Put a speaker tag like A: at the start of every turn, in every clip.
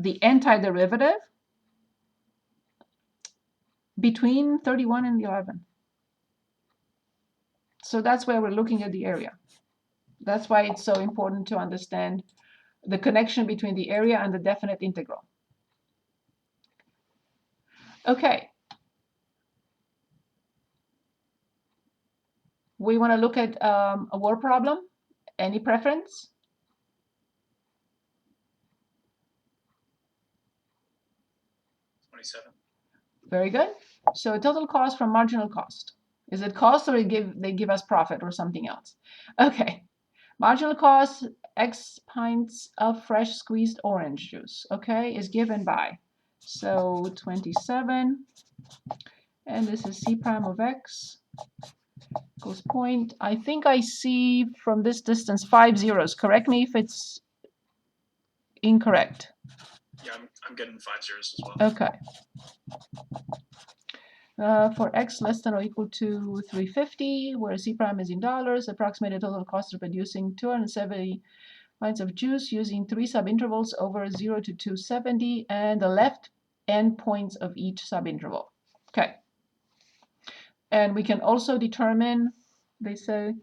A: the antiderivative between 31 and 11. So that's where we're looking at the area. That's why it's so important to understand the connection between the area and the definite integral. Okay. We want to look at a word problem. Any preference? Very good. So total cost from marginal cost. Is it cost or they give us profit or something else? Okay. Marginal cost, X pints of fresh squeezed orange juice, okay, is given by, so 27, and this is C prime of X equals point. I think I see from this distance 5 zeros. Correct me if it's incorrect.
B: Yeah, I'm getting 5 zeros as well.
A: Okay. For X less than or equal to 350, where C prime is in dollars, approximated total cost of producing 270 pints of juice using 3 subintervals over 0 to 270 and the left endpoints of each subinterval. Okay. And we can also determine, they say,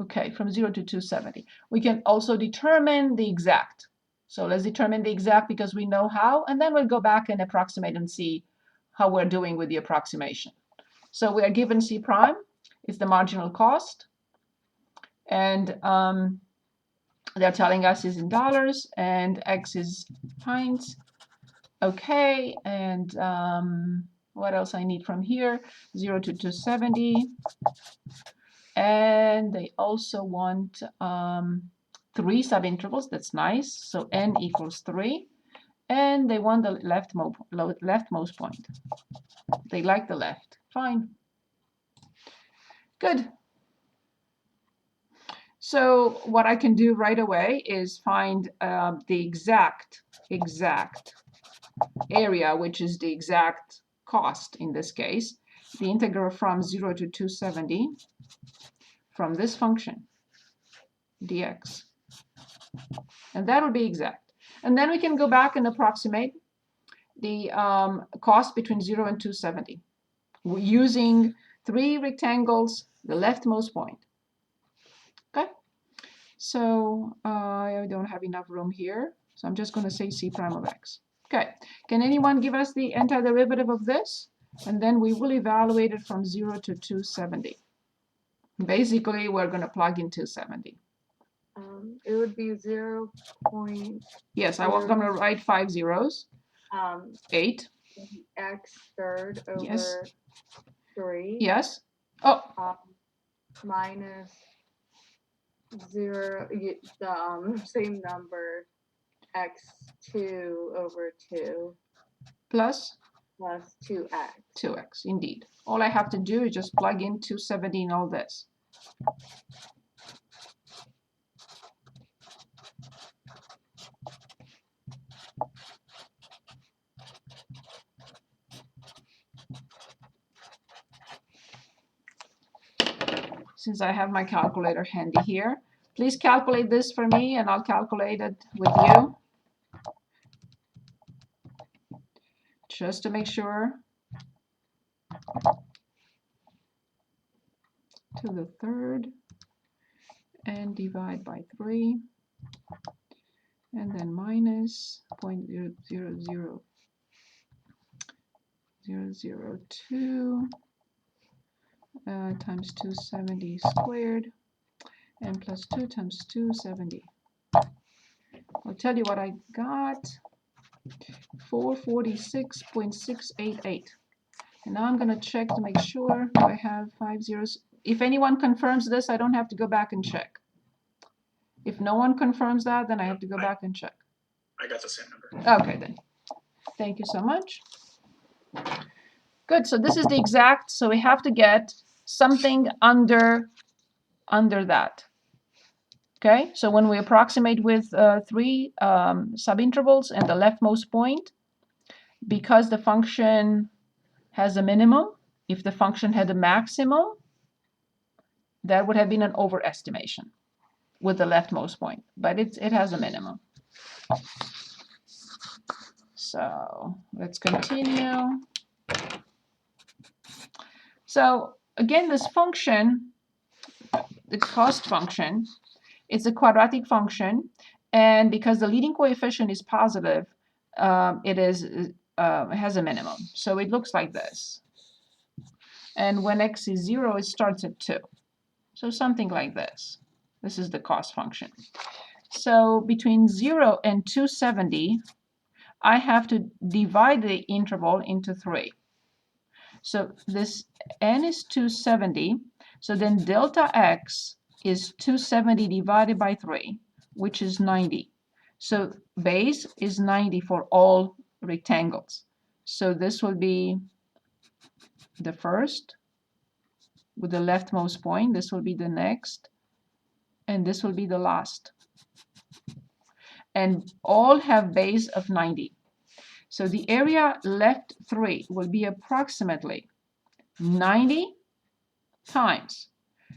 A: okay, from 0 to 270. We can also determine the exact. So let's determine the exact because we know how, and then we'll go back and approximate and see how we're doing with the approximation. So we are given C prime is the marginal cost, and they're telling us is in dollars, and X is pints. Okay, and what else I need from here? 0 to 270. And they also want 3 subintervals. That's nice. So n equals 3. And they want the leftmost point. They like the left. Fine. Good. So what I can do right away is find the exact area, which is the exact cost in this case. The integral from 0 to 270 from this function, dx. And that would be exact. And then we can go back and approximate the cost between 0 and 270 using 3 rectangles, the leftmost point. Okay, so I don't have enough room here, so I'm just going to say C prime of X. Okay, can anyone give us the antiderivative of this? And then we will evaluate it from 0 to 270. Basically, we're going to plug in 270.
C: It would be 0.
A: Yes, I was going to write 5 zeros. 8.
C: X third over
A: Yes.
C: 3.
A: Yes. Oh.
C: Minus 0, the same number, X2 over 2.
A: Plus
C: 2x.
A: 2x, indeed. All I have to do is just plug in 270 in all this. Since I have my calculator handy here, please calculate this for me and I'll calculate it with you. Just to make sure. To the third and divide by 3 and then minus 0.000002 times 270 squared and plus 2 times 270. I'll tell you what I got, 446.688. And now I'm going to check to make sure I have 5 zeros. If anyone confirms this, I don't have to go back and check. If no one confirms that, then I have to go back and check.
B: I got the same number.
A: Okay, then. Thank you so much. Good, so this is the exact, so we have to get something under that. Okay, so when we approximate with 3 subintervals and the leftmost point, because the function has a minimum, if the function had a maximum, that would have been an overestimation with the leftmost point, but it has a minimum. So let's continue. So again, this function, the cost function, it's a quadratic function, and because the leading coefficient is positive, it has a minimum. So it looks like this. And when x is 0, it starts at 2. So something like this. This is the cost function. So between 0 and 270, I have to divide the interval into 3. So this n is 270. So then delta x is 270 divided by 3, which is 90. So base is 90 for all rectangles. So this will be the first with the leftmost point. This will be the next. And this will be the last. And all have base of 90. So the area left 3 will be approximately 90 times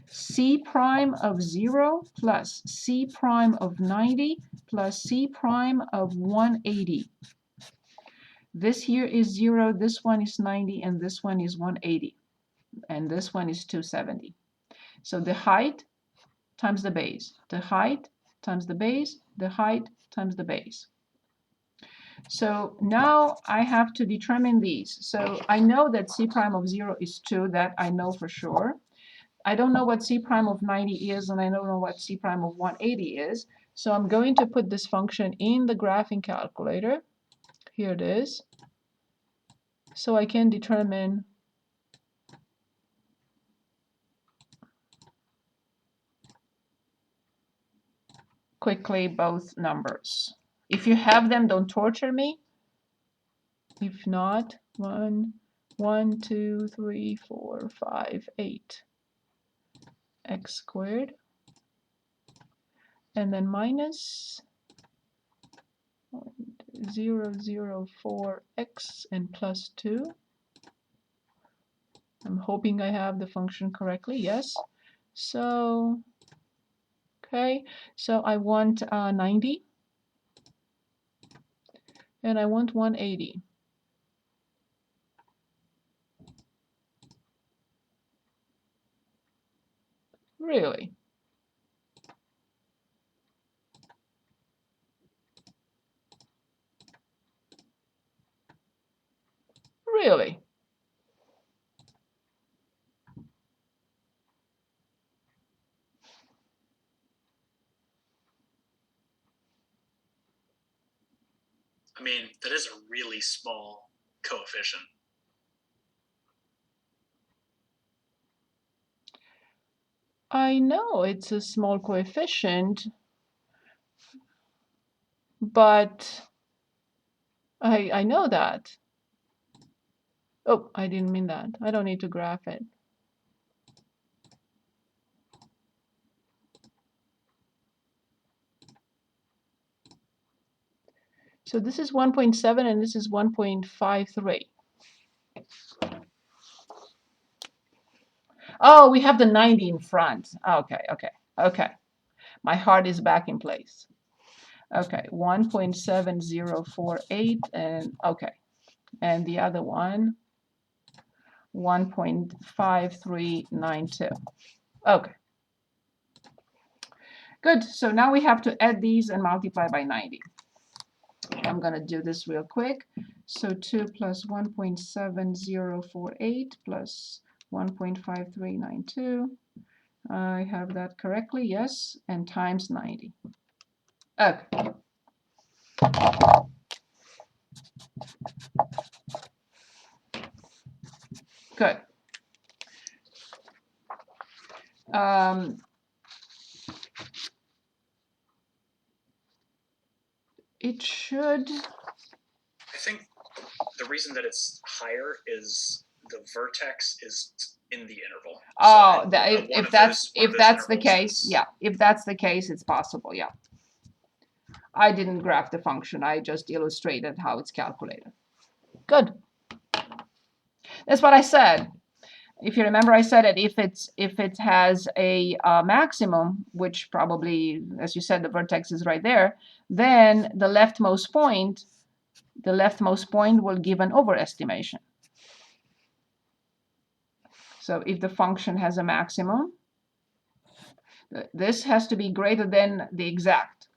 A: c prime of 0 plus c prime of 90 plus c prime of 180. This here is 0, this one is 90, and this one is 180. And this one is 270. So the height times the base, the height times the base, the height times the base. So now I have to determine these. So I know that c prime of 0 is 2, that I know for sure. I don't know what c prime of 90 is, and I don't know what c prime of 180 is. So I'm going to put this function in the graphing calculator. Here it is. So I can determine quickly both numbers. If you have them, don't torture me. If not, 1, 2, 3, 4, 5, 8 x squared, and then minus 0, 0, 4 x and plus 2. I'm hoping I have the function correctly. Yes. So, okay. So I want 90, and I want 180. Really? Really?
B: I mean, that is a really small coefficient.
A: I know it's a small coefficient, but I know that. Oh, I didn't mean that. I don't need to graph it. So this is 1.7 and this is 1.53. Oh, we have the 90 in front. Okay. My heart is back in place. Okay, 1.7048 and okay. And the other one, 1.5392. Okay. Good. So now we have to add these and multiply by 90. I'm going to do this real quick. So 2 plus 1.7048 plus 1.5392. I have that correctly, yes, and times 90. Okay. Good. It should.
B: I think the reason that it's higher is the vertex is in the interval.
A: Oh,
B: So
A: if that's the case, yeah. If that's the case, it's possible, yeah. I didn't graph the function. I just illustrated how it's calculated. Good. That's what I said. If you remember, I said that if it has a maximum, which probably, as you said, the vertex is right there, then the leftmost point the leftmost point will give an overestimation. So if the function has a maximum, this has to be greater than the exact,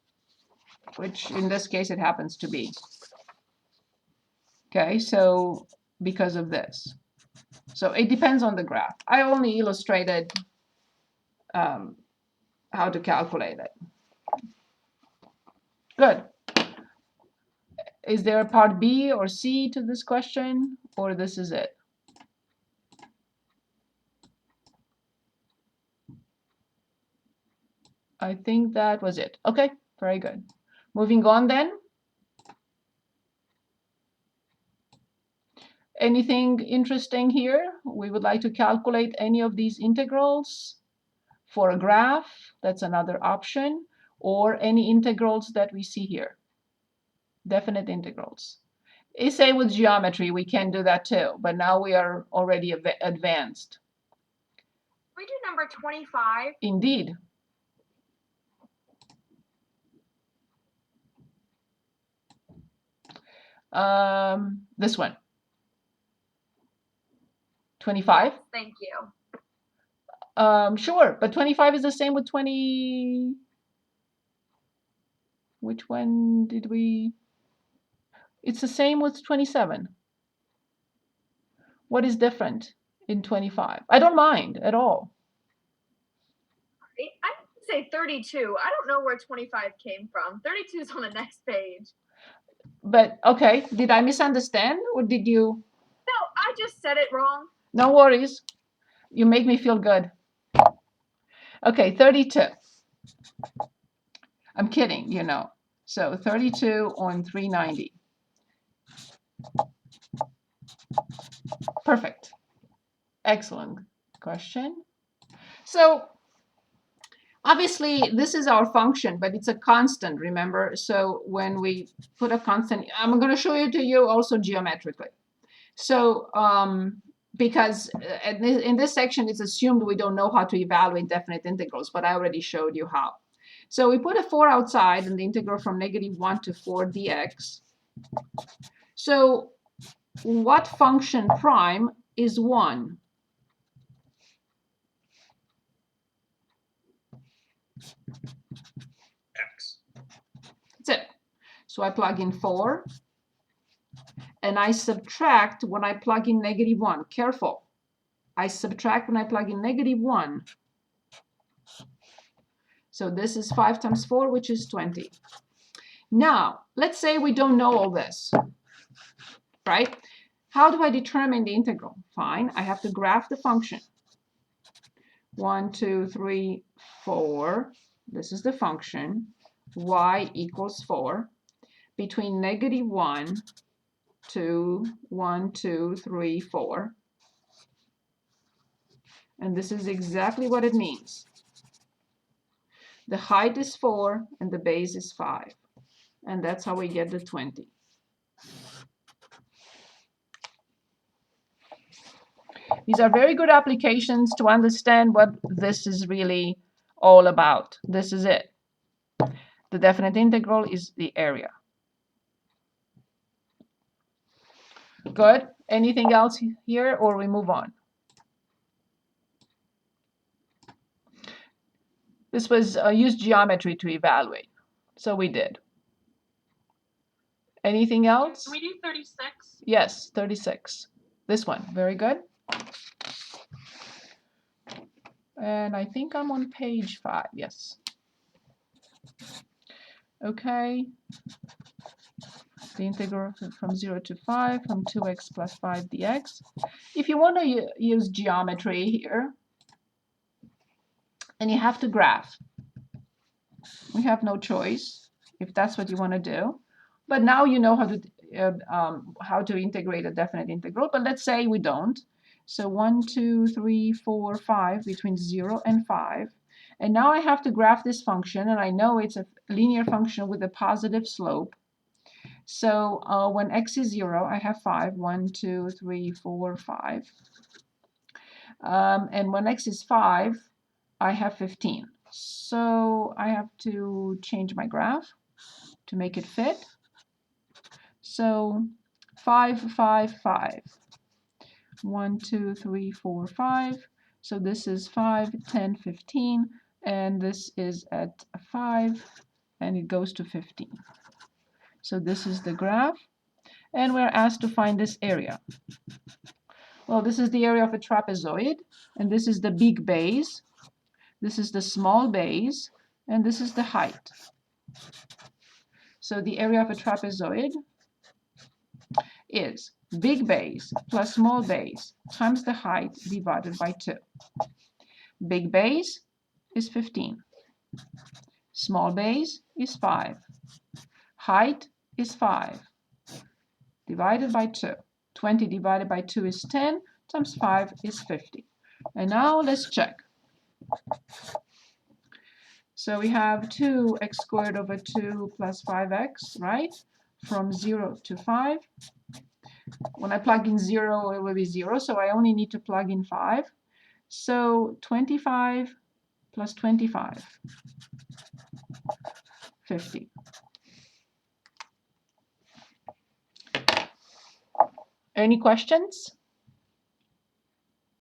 A: which in this case it happens to be. Okay, so because of this. So it depends on the graph. I only illustrated how to calculate it. Good. Is there a part B or C to this question, or this is it? I think that was it. Okay, very good. Moving on then. Anything interesting here? We would like to calculate any of these integrals for a graph. That's another option. Or any integrals that we see here. Definite integrals. Say with geometry, we can do that too, but now we are already advanced.
D: We do number 25.
A: Indeed. This one. 25?
D: Thank you.
A: Sure, but 25 is the same with 20. Which one did we? It's the same with 27. What is different in 25? I don't mind at all.
D: I would say 32. I don't know where 25 came from. 32 is on the next page.
A: But okay, did I misunderstand or did you?
D: No, I just said it wrong.
A: No worries. You make me feel good. Okay, 32. I'm kidding, you know. So 32 on 390. Perfect. Excellent question. So obviously this is our function, but it's a constant, remember? So when we put a constant, I'm going to show it to you also geometrically. So because in this section, it's assumed we don't know how to evaluate definite integrals, but I already showed you how. So we put a 4 outside and the integral from -1 to 4 dx. So what function prime is 1?
B: X.
A: That's it. So I plug in 4 and I subtract when I plug in -1. Careful. I subtract when I plug in -1. So this is 5 times 4, which is 20. Now, let's say we don't know all this, right? How do I determine the integral? Fine, I have to graph the function. 1, 2, 3, 4. This is the function. Y equals 4. Between -1 to 1, 2, 3, 4. And this is exactly what it means. The height is 4 and the base is 5. And that's how we get the 20. These are very good applications to understand what this is really all about. This is it. The definite integral is the area. Good. Anything else here or we move on? This was use geometry to evaluate. So we did. Anything else?
D: Can we do 36?
A: Yes, 36. This one. Very good. And I think I'm on page 5. Yes. Okay. The integral from 0 to 5 from 2x plus 5 dx. If you want to use geometry here, and you have to graph. We have no choice if that's what you want to do. But now you know how to integrate a definite integral. But let's say we don't. So 1, 2, 3, 4, 5 between 0 and 5. And now I have to graph this function, and I know it's a linear function with a positive slope. So when x is 0, I have 5. 1, 2, 3, 4, 5. And when x is 5, I have 15. So I have to change my graph to make it fit. So 5, 5, 5. 1, 2, 3, 4, 5. So this is 5, 10, 15, and this is at 5, and it goes to 15. So this is the graph, and we're asked to find this area. Well, this is the area of a trapezoid, and this is the big base. This is the small base, and this is the height. So the area of a trapezoid is big base plus small base times the height divided by 2. Big base is 15. Small base is 5. Height is 5 divided by 2. 20 divided by 2 is 10, times 5 is 50. And now let's check. So we have 2x squared over 2 plus 5x, right? From 0 to 5. When I plug in 0, it will be 0, so I only need to plug in 5. So 25 plus 25, 50. Any questions?